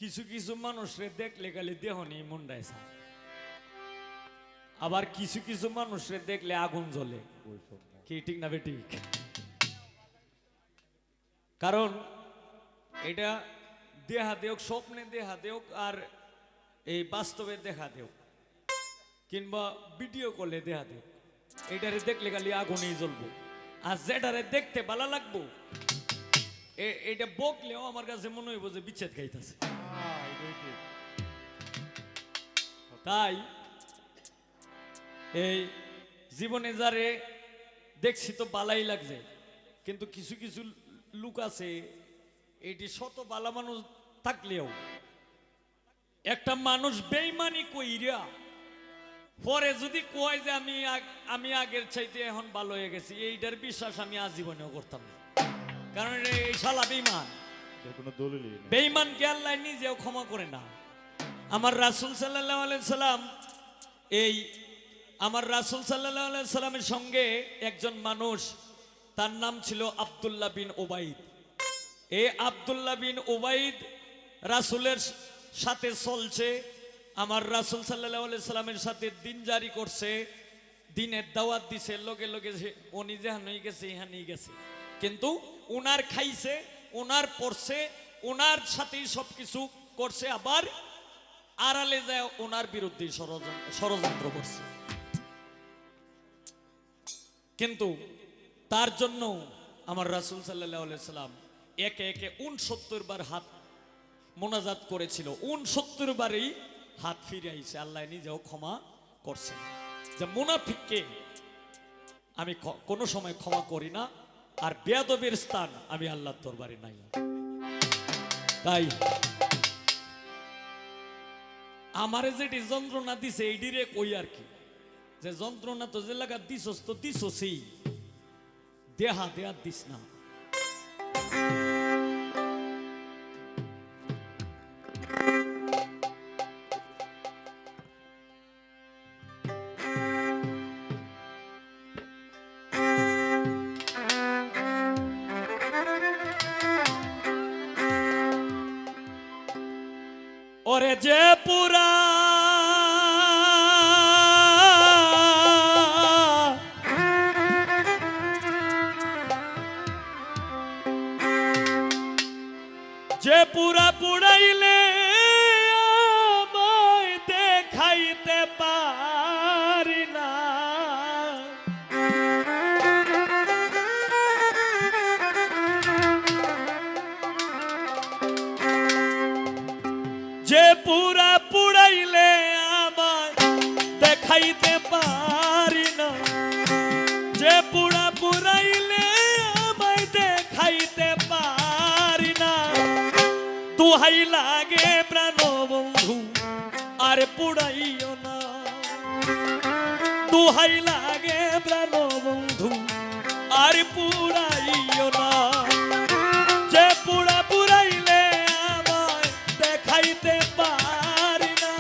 কিছু কিছু মানুষরে দেখলে খালি দেহ নেই মুন্ডায় চায়, আবার কিছু কিছু মানুষরে দেখলে আগুন জ্বলে। কি ঠিক না বেঠিক? কারণ এটা দেহা দেওক, স্বপ্নে দেহা দেওক আর এই বাস্তবে দেখা দেওক, কিংবা ভিডিও কলে দেখা দেওক, এটারে দেখলে খালি আগুনেই জ্বলবো। আর যেটারে দেখতে ভালো লাগবো এটা বকলেও আমার কাছে মনে হইব যে বিচ্ছেদ খাইতেছে। তাই এই জীবনে যারে দেখছি তো বালাই লাগছে, কিন্তু কিছু কিছু লোক আছে এটি শত বালা মানুষ থাকলেও একটা মানুষ বেইমানি কইরা পরে যদি কয় যে আমি আগের চাইতে এখন ভালো হয়ে গেছি, এইটার বিশ্বাস আমি আজীবনেও করতাম না। কারণ এই শালা বেইমান, বেইমানকে আল্লাহ নিজেও ক্ষমা করে না। আমার রাসূল সাল্লাল্লাহু আলাইহি সাল্লাম আমার রাসূল সাল্লাল্লাহু আলাইহি সাল্লামের সঙ্গে একজন মানুষ, তার নাম ছিল আব্দুল্লাহ বিন উবাইদ। এই আব্দুল্লাহ বিন উবাইদ রাসূলের সাথে চলছে, আমার রাসূল সাল্লাল্লাহু আলাইহি সাল্লামের সাথে দিন জারি করছে, দিনের দাওয়াত দিছে, লগে লগে উনি যেখানেই গেছে এখানেই গেছে, কিন্তু উনার খাইছে, উনার পড়ছে, উনার সাথেই সবকিছু করছে, আবার আড়ালে যায় ওনার বিরুদ্ধে ষড়যন্ত্র করছে। কিন্তু তার জন্য আমার রাসূল সাল্লাল্লাহু আলাইহি সাল্লাম একে একে 69 বার হাত মোনাজাত করেছিল, 69 বারই হাত ফিরে আইছে। আল্লাহ নিজেও ক্ষমা করছে যে মুনাফিককে আমি কোনো সময় ক্ষমা করি না, আর বেয়াদবের স্থান আমি আল্লাহর দরবারে নাই। তাই আমারে যেটি যন্ত্রণা দিছে এইডিরে কই আর কি, যে যন্ত্রণা তো যে লাগা দিছস তো দিছসই, দেহা দেয়া দিস না। ওরে যে পুরা পুড়াইলে আমায় দেখাইতে পারি না, যে পুড়াইলে আমায় দেখাইতে পারি না, যে পুড়াইলে আমায় দেখাইতে পারি না, দোহাই লাগে প্রাণ বন্ধু আর পুড়াইও না, দোহাই লাগে প্রাণ বন্ধু আর পুড়াইও না, যে পুড়াইলে আমায় দেখাইতে পারি না,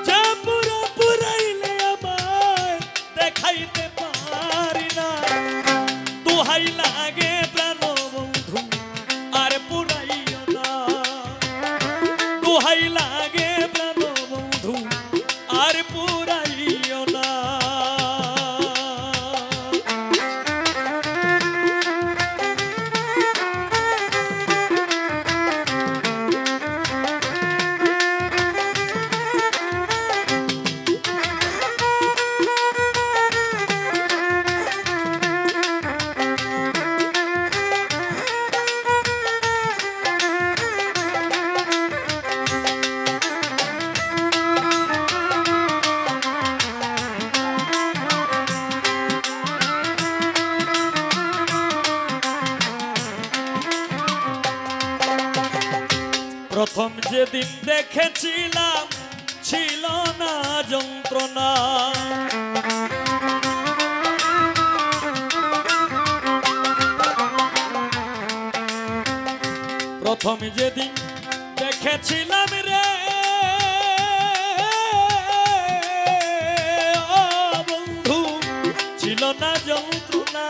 যে পুড়াইলে আমায় দেখাইতে পারি না, দোহাই লাগে প্রাণ বন্ধু আর পুড়াইও না, দোহাই লাগে প্রাণ বন্ধু আর পুড়াইও না। প্রথম যেদিন দেখেছিলাম ছিল না যন্ত্রণা, প্রথম যেদিন দেখেছিলাম রে বন্ধু ছিল না যন্ত্রণা,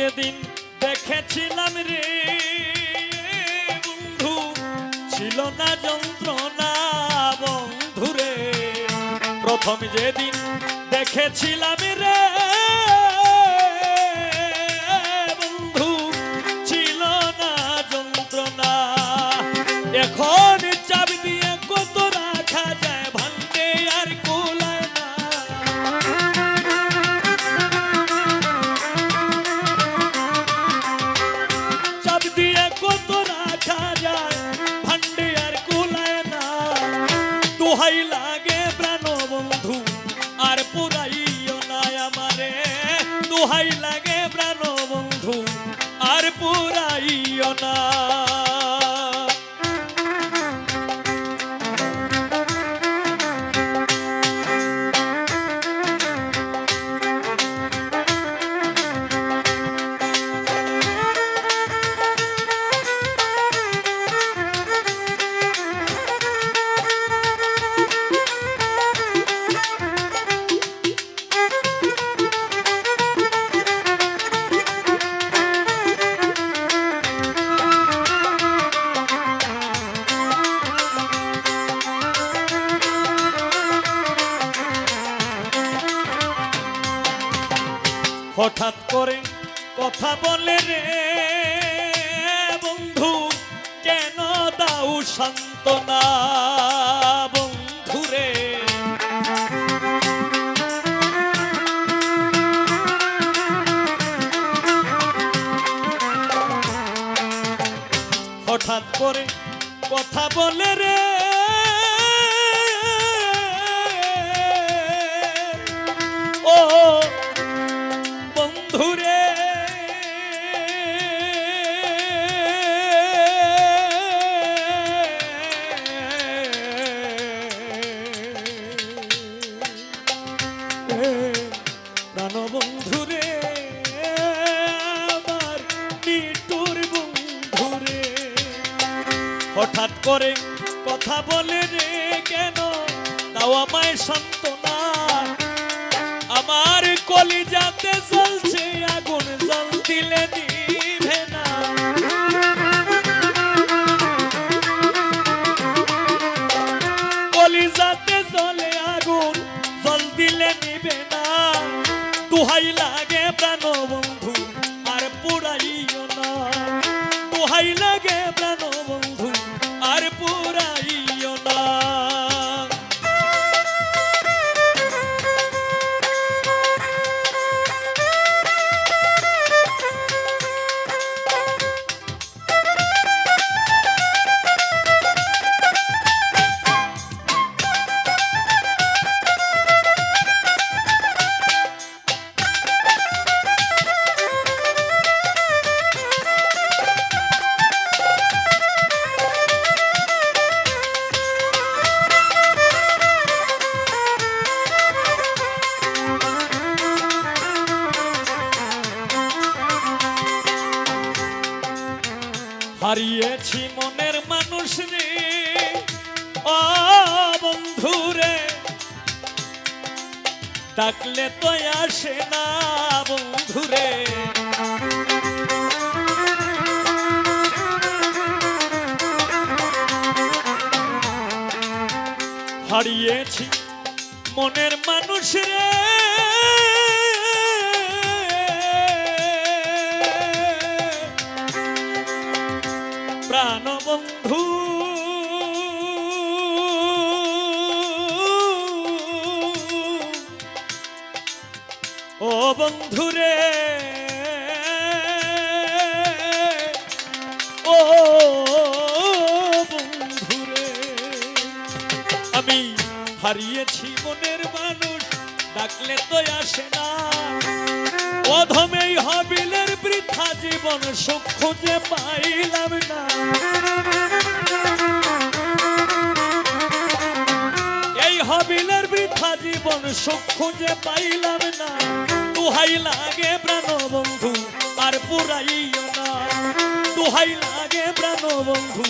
যেদিন দেখেছিলাম রে বন্ধু ছিল না যন্ত্রণা বন্ধুরে, প্রথম যেদিন দেখেছিলাম রে বন্ধু ছিল না যন্ত্রণা। এখন চাপ দিয়ে কত রাখা যায় ভান্ডে আর কোলায় না, চাপ দিয়ে কত রাখা যায় ভান্ডে আর কোলায় না। দোহাই লাগে প্রাণ বন্ধু আর পুরাইও না আমারে, দোহাই লাগে প্রাণ বন্ধু আর পুরাইও না। হঠাৎ করে কথা বলে রে বন্ধু কেন দাও সান্ত্বনা বন্ধুরে, হঠাৎ করে কথা বলে রে ও বন্ধুরে, প্রাণ বন্ধুরে আমার নিটুর বন্ধুরে, হঠাৎ করে কথা বলে রে কেন দাও আমায় সান্ত্বনা, আমার কলিজাতে জ্বলছে আগুন জল দিলে নিভে না, কলিজাতে জ্বলে আগুন জল দিলে নিভে না। দোহাই লাগে প্রাণ বন্ধু আর পুরাইও না, দোহাই লাগে প্রাণ বন্ধু আর পুরাইও না। হারিয়েছি মনের মানুষ রে ও বন্ধুরে, ডাকলে তো আসে না বন্ধুরে, হারিয়েছি মনের মানুষ রে প্রাণ বন্ধু ও বন্ধুরে, ও বন্ধুরে, আমি হারিয়েছি মনের মানুষ ডাকলে তো আসে না, অধমেই হাবিলের বৃথা জীবন সুখ খুঁজে পাইলাম না, এই হাবিলের বৃথা জীবন সুখ খুঁজে পাইলাম না। দোহাই লাগে প্রাণ বন্ধু আর পুরাইও না, দোহাই লাগে প্রাণ বন্ধু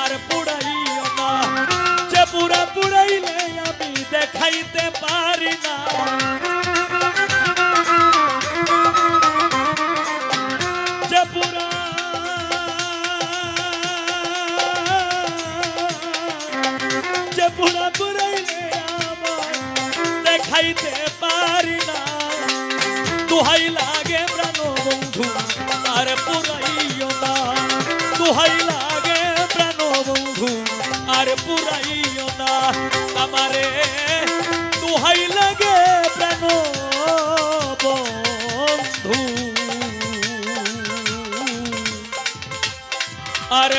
আর পুরাইও না, যে পুরা পুরাইলে আমি দেখাইতে পারি না। পুরাইলে আমার দেখাইতে পারি না, দোহাই লাগে প্রাণ বন্ধু আর পুরাইও না, দোহাই লাগে প্রাণ বন্ধু আর পুরাইও না আমারে, দোহাই লাগে প্রাণ বন্ধু আর